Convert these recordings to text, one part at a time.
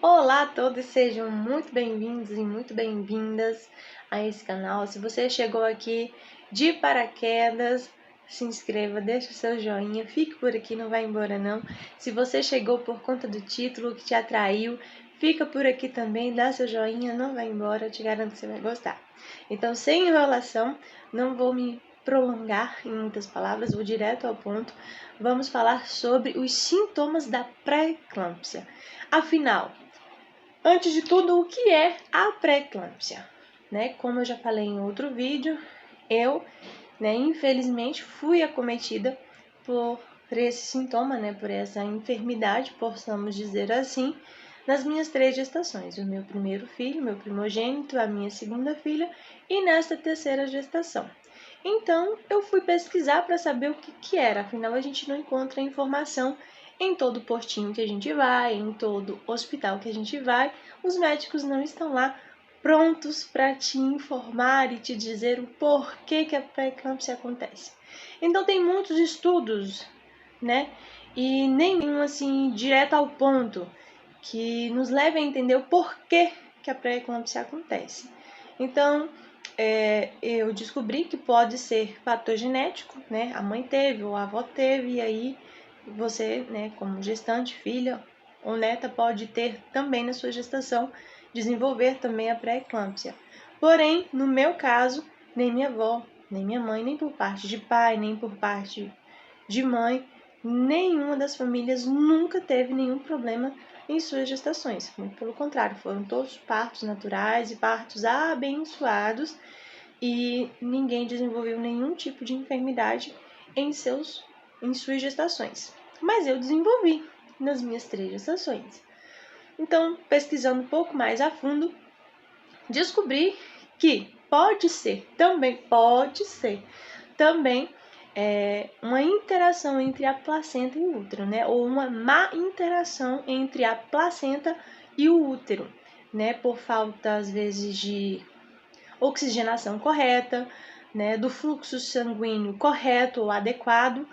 Olá a todos, sejam muito bem-vindos e muito bem-vindas a esse canal. Se você chegou aqui de paraquedas, se inscreva, deixa o seu joinha, fique por aqui, não vai embora não. Se você chegou por conta do título que te atraiu, fica por aqui também, dá seu joinha, não vai embora, eu te garanto que você vai gostar. Então, sem enrolação, não vou me prolongar em muitas palavras, vou direto ao ponto. Vamos falar sobre os sintomas da pré-eclâmpsia. Afinal, antes de tudo, o que é a pré-eclâmpsia? Como eu já falei em outro vídeo, eu, infelizmente, fui acometida por esse sintoma, por essa enfermidade, possamos dizer assim, nas minhas 3 gestações. O meu primeiro filho, meu primogênito, a minha segunda filha e nesta terceira gestação. Então, eu fui pesquisar para saber o que era, afinal a gente não encontra informação em todo postinho que a gente vai, em todo hospital que a gente vai, os médicos não estão lá prontos para te informar e te dizer o porquê que a pré-eclâmpsia acontece. Então tem muitos estudos, e nenhum assim direto ao ponto que nos leve a entender o porquê que a pré-eclâmpsia acontece. Então, eu descobri que pode ser patogenético, a mãe teve ou a avó teve, e aí você, como gestante, filha ou neta, pode ter também na sua gestação, desenvolver também a pré-eclâmpsia. Porém, no meu caso, nem minha avó, nem minha mãe, nem por parte de pai, nem por parte de mãe, nenhuma das famílias nunca teve nenhum problema em suas gestações. Muito pelo contrário, foram todos partos naturais e partos abençoados e ninguém desenvolveu nenhum tipo de enfermidade em suas gestações. Mas eu desenvolvi nas minhas 3 gestações. Então, pesquisando um pouco mais a fundo, descobri que pode ser também uma interação entre a placenta e o útero, ou uma má interação entre a placenta e o útero, por falta, às vezes, de oxigenação correta, do fluxo sanguíneo correto ou adequado,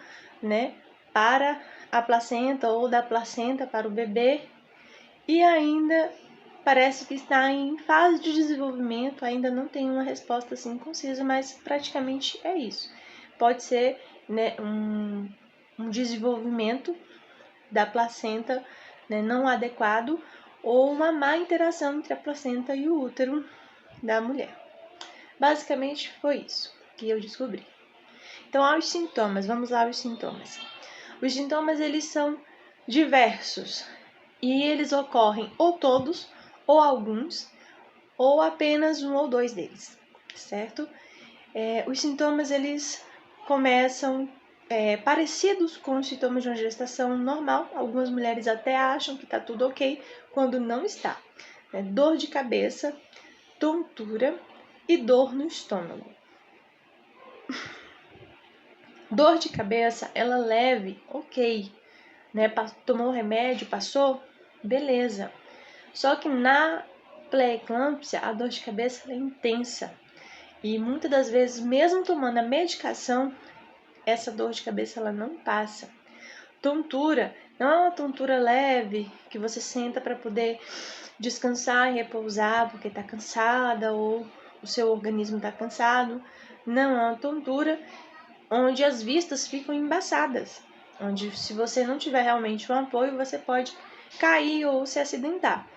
para a placenta ou da placenta para o bebê, e ainda parece que está em fase de desenvolvimento, ainda não tem uma resposta assim concisa, mas praticamente é isso. Pode ser um desenvolvimento da placenta não adequado ou uma má interação entre a placenta e o útero da mulher. Basicamente foi isso que eu descobri. Então, aos sintomas, vamos lá aos sintomas. Os sintomas, eles são diversos e eles ocorrem ou todos, ou alguns, ou apenas um ou dois deles, certo? Os sintomas, eles começam parecidos com os sintomas de uma gestação normal. Algumas mulheres até acham que está tudo ok, quando não está. Dor de cabeça, tontura e dor no estômago. Dor de cabeça, ela leve, ok, tomou remédio, passou, beleza. Só que na pré-eclâmpsia, a dor de cabeça é intensa. E muitas das vezes, mesmo tomando a medicação, essa dor de cabeça ela não passa. Tontura, não é uma tontura leve, que você senta para poder descansar e repousar porque está cansada ou o seu organismo está cansado. Não, é uma tontura onde as vistas ficam embaçadas, onde se você não tiver realmente um apoio, você pode cair ou se acidentar.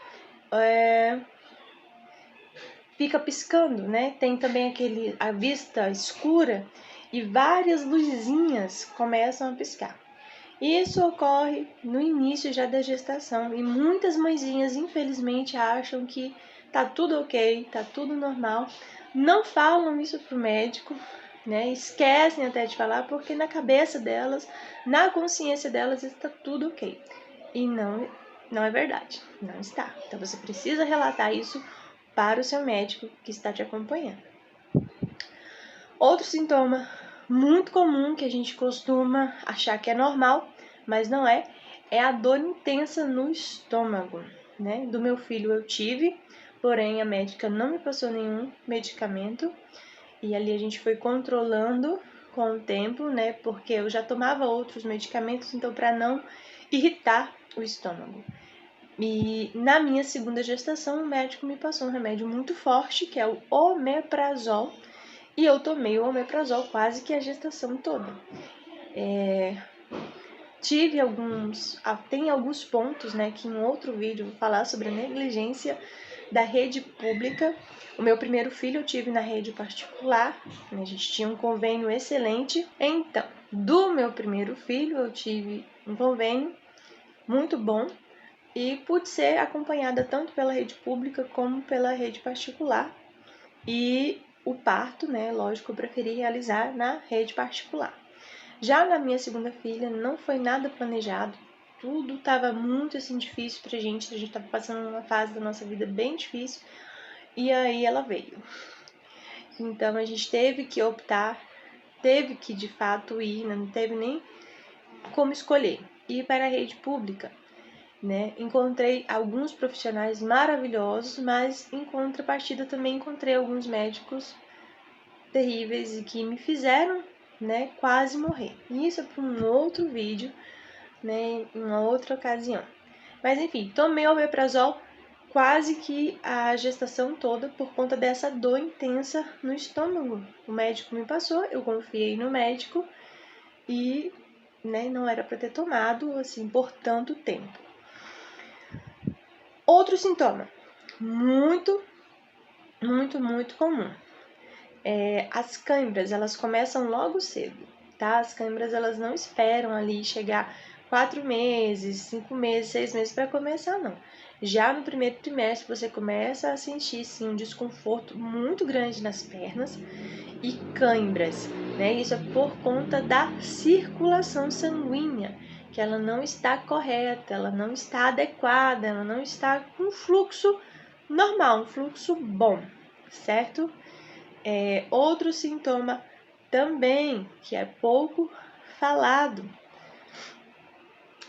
Fica piscando, Tem também a vista escura e várias luzinhas começam a piscar. Isso ocorre no início já da gestação e muitas mãezinhas, infelizmente, acham que tá tudo ok, tá tudo normal, não falam isso pro médico, esquecem até de falar porque na cabeça delas, na consciência delas está tudo ok. E não é verdade, não está. Então você precisa relatar isso para o seu médico que está te acompanhando. Outro sintoma muito comum que a gente costuma achar que é normal, mas não é a dor intensa no estômago, Do meu filho eu tive, porém a médica não me passou nenhum medicamento e ali a gente foi controlando com o tempo, porque eu já tomava outros medicamentos, então para não irritar o estômago. E na minha segunda gestação, o médico me passou um remédio muito forte, que é o omeprazol, e eu tomei o omeprazol quase que a gestação toda. Tem alguns pontos, né, que em outro vídeo eu vou falar sobre a negligência da rede pública. O meu primeiro filho eu tive na rede particular, né, a gente tinha um convênio excelente. Então, do meu primeiro filho eu tive um convênio muito bom e pude ser acompanhada tanto pela rede pública como pela rede particular. E o parto, né, lógico, eu preferi realizar na rede particular. Já na minha segunda filha, não foi nada planejado. Tudo estava muito assim difícil pra gente. A gente estava passando uma fase da nossa vida bem difícil. E aí ela veio. Então a gente teve que optar, teve que de fato ir, não teve nem como escolher. Ir para a rede pública, né? Encontrei alguns profissionais maravilhosos, mas em contrapartida também encontrei alguns médicos terríveis e que me fizeram, né, quase morrer. Isso é para um outro vídeo, né, em uma outra ocasião. Mas enfim, tomei o omeprazol quase que a gestação toda por conta dessa dor intensa no estômago. O médico me passou, eu confiei no médico e, né, não era para ter tomado assim por tanto tempo. Outro sintoma muito comum. As câimbras, elas começam logo cedo, tá? As câimbras, elas não esperam ali chegar 4 meses, 5 meses, 6 meses para começar, não. Já no primeiro trimestre, você começa a sentir, sim, um desconforto muito grande nas pernas e câimbras, né? Isso é por conta da circulação sanguínea, que ela não está correta, ela não está adequada, ela não está com fluxo normal, um fluxo bom, certo? Outro sintoma também, que é pouco falado,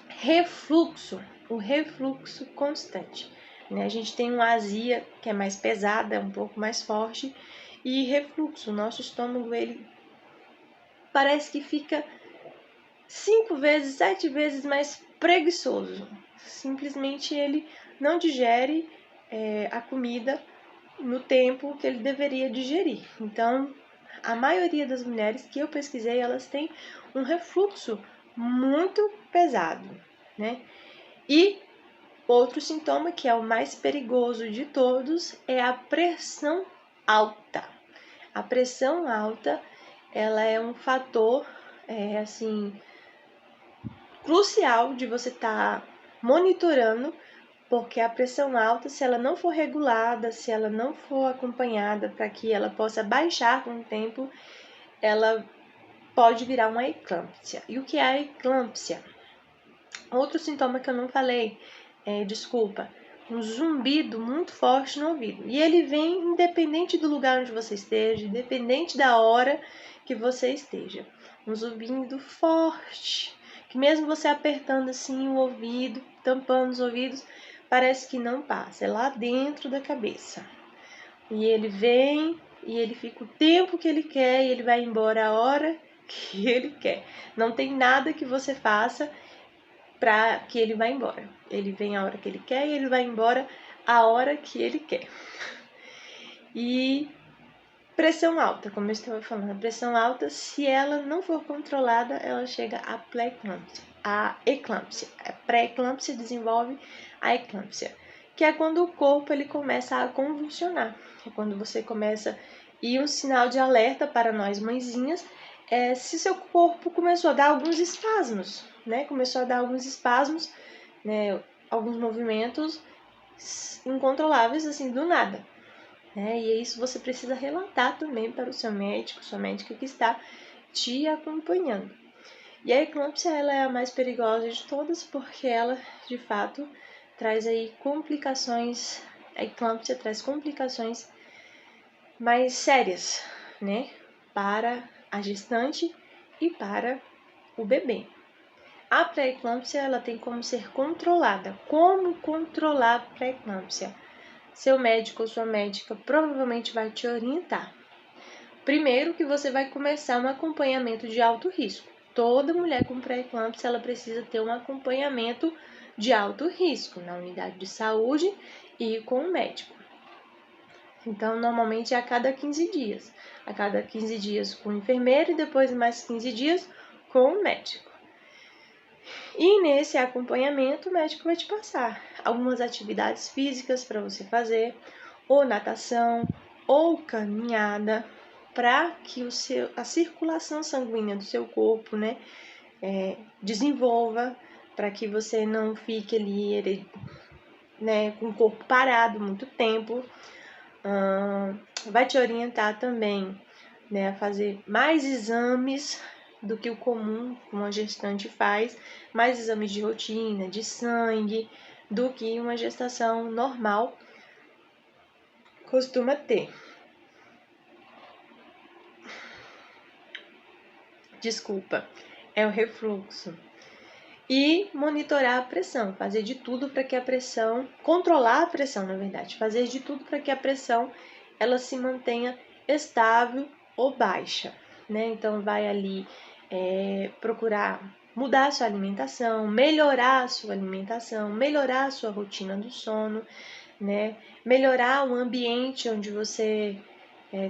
refluxo, o refluxo constante. Né? A gente tem uma azia que é mais pesada, um pouco mais forte, e refluxo, o nosso estômago, ele parece que fica 5 vezes, 7 vezes mais preguiçoso. Simplesmente ele não digere a comida no tempo que ele deveria digerir. Então, a maioria das mulheres que eu pesquisei, elas têm um refluxo muito pesado, né? E outro sintoma, que é o mais perigoso de todos, é a pressão alta. A pressão alta, ela é um fator, assim, crucial de você estar monitorando, porque a pressão alta, se ela não for regulada, se ela não for acompanhada para que ela possa baixar com o tempo, ela pode virar uma eclâmpsia. E o que é a eclâmpsia? Outro sintoma que eu não falei, um zumbido muito forte no ouvido. E ele vem independente do lugar onde você esteja, independente da hora que você esteja. Um zumbido forte, que mesmo você apertando assim o ouvido, tampando os ouvidos, parece que não passa, é lá dentro da cabeça. E ele vem e ele fica o tempo que ele quer e ele vai embora a hora que ele quer. Não tem nada que você faça para que ele vá embora. Ele vem a hora que ele quer e ele vai embora a hora que ele quer. E pressão alta, como eu estava falando, a pressão alta, se ela não for controlada, ela chega à pré-eclâmpsia. A eclâmpsia, a pré-eclâmpsia desenvolve a eclâmpsia, que é quando o corpo ele começa a convulsionar. É quando você começa, e um sinal de alerta para nós mãezinhas é se seu corpo começou a dar alguns espasmos, né? Começou a dar alguns espasmos, né? Alguns movimentos incontroláveis assim do nada. E isso você precisa relatar também para o seu médico, sua médica que está te acompanhando. E a eclâmpsia ela é a mais perigosa de todas porque ela, de fato, traz aí complicações. A eclâmpsia traz complicações mais sérias, né, para a gestante e para o bebê. A pré-eclâmpsia ela tem como ser controlada. Como controlar a pré-eclâmpsia? Seu médico ou sua médica provavelmente vai te orientar. Primeiro que você vai começar um acompanhamento de alto risco. Toda mulher com pré-eclâmpsia ela precisa ter um acompanhamento de alto risco na unidade de saúde e com o médico. Então, normalmente é a cada 15 dias. A cada 15 dias com o enfermeiro e depois mais 15 dias com o médico. E nesse acompanhamento, o médico vai te passar algumas atividades físicas para você fazer, ou natação, ou caminhada, para que a circulação sanguínea do seu corpo, né, desenvolva, para que você não fique ali, né, com o corpo parado muito tempo. Vai te orientar também, né, a fazer mais exames do que o comum uma gestante faz, mais exames de rotina, de sangue, do que uma gestação normal costuma ter. Desculpa, é o refluxo. E monitorar a pressão, fazer de tudo para que a pressão, controlar a pressão, na verdade, fazer de tudo para que a pressão ela se mantenha estável ou baixa, né? Então vai ali procurar mudar a sua alimentação, melhorar a sua alimentação, melhorar a sua rotina do sono, né? Melhorar o ambiente onde você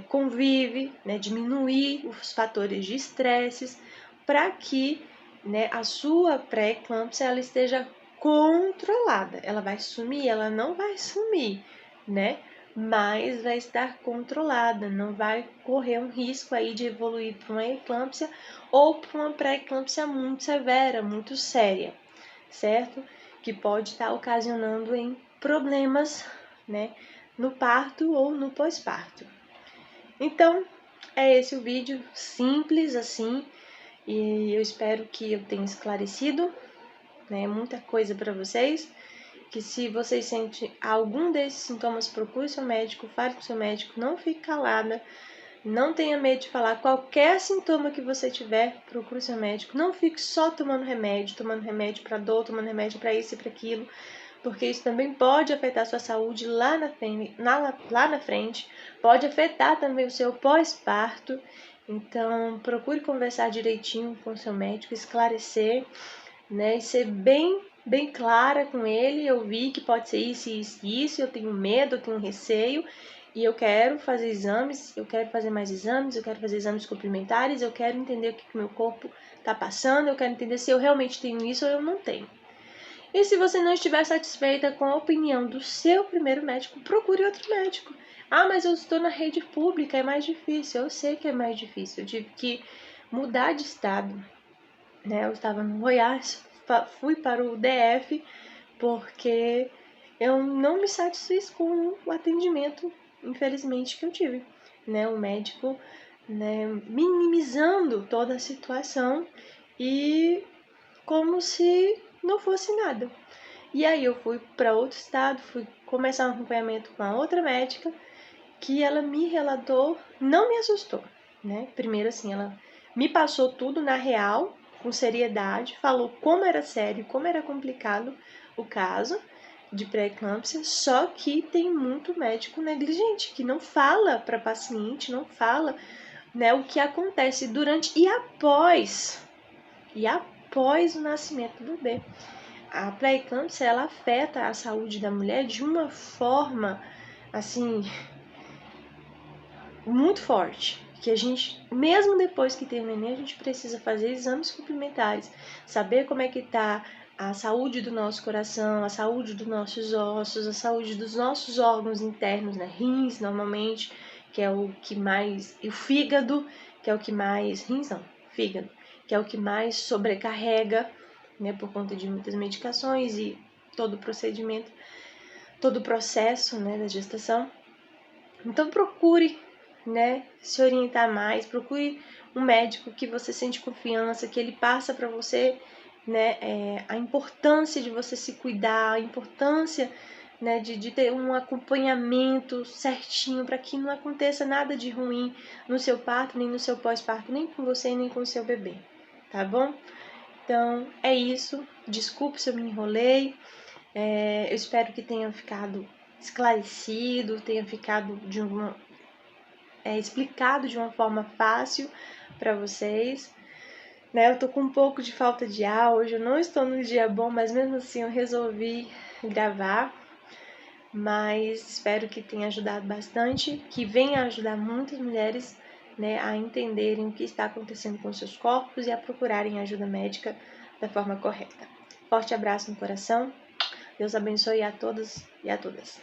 convive, né? Diminuir os fatores de estresse para que, né, a sua pré-eclâmpsia ela esteja controlada. Ela vai sumir? Ela não vai sumir, né? Mas vai estar controlada, não vai correr um risco aí de evoluir para uma eclâmpsia ou para uma pré-eclâmpsia muito severa, muito séria, certo? Que pode estar ocasionando em problemas, né, no parto ou no pós-parto. Então, é esse o vídeo, simples assim, e eu espero que eu tenha esclarecido, né, muita coisa para vocês. Que se vocês sentem algum desses sintomas, procure seu médico, fale com seu médico, não fique calada, não tenha medo de falar. Qualquer sintoma que você tiver, procure seu médico. Não fique só tomando remédio para dor, tomando remédio para isso e para aquilo, porque isso também pode afetar a sua saúde lá na frente, pode afetar também o seu pós-parto. Então, procure conversar direitinho com o seu médico, esclarecer, né, e ser bem clara com ele. Eu vi que pode ser isso, isso, isso, eu tenho medo, eu tenho receio, e eu quero fazer exames, eu quero fazer mais exames, eu quero fazer exames complementares, eu quero entender o que o meu corpo está passando, eu quero entender se eu realmente tenho isso ou eu não tenho. E se você não estiver satisfeita com a opinião do seu primeiro médico, procure outro médico. Ah, mas eu estou na rede pública, é mais difícil. Eu sei que é mais difícil, eu tive que mudar de estado, né? Eu estava no Goiás, fui para o DF porque eu não me satisfiz com o atendimento, infelizmente, que eu tive, né? O médico, né, minimizando toda a situação e como se não fosse nada. E aí eu fui para outro estado, fui começar um acompanhamento com a outra médica, que ela me relatou, não me assustou, né? Primeiro assim, ela me passou tudo na real, com seriedade, falou como era sério, como era complicado o caso de pré-eclâmpsia, só que tem muito médico negligente, que não fala para paciente, não fala, né, o que acontece durante e após o nascimento do bebê. A pré-eclâmpsia, ela afeta a saúde da mulher de uma forma, assim, muito forte, que a gente, mesmo depois que tem o neném, a gente precisa fazer exames complementares, saber como é que tá a saúde do nosso coração, a saúde dos nossos ossos, a saúde dos nossos órgãos internos, né? Rins, normalmente, que é o que mais, e o fígado, que é o que mais, rins não, fígado, que é o que mais sobrecarrega, né, por conta de muitas medicações e todo o procedimento, todo o processo, né, da gestação. Então procure, né, se orientar mais, procure um médico que você sente confiança, que ele passa para você, né, a importância de você se cuidar, a importância, né, de ter um acompanhamento certinho para que não aconteça nada de ruim no seu parto, nem no seu pós-parto, nem com você, nem com o seu bebê, tá bom? Então, é isso. Desculpe se eu me enrolei. Eu espero que tenha ficado esclarecido, tenha ficado explicado de uma forma fácil para vocês. né? Eu tô com um pouco de falta de ar, hoje eu não estou num dia bom, mas mesmo assim eu resolvi gravar. Mas espero que tenha ajudado bastante, que venha ajudar muitas mulheres, né, a entenderem o que está acontecendo com seus corpos e a procurarem ajuda médica da forma correta. Forte abraço no coração. Deus abençoe a todos e a todas.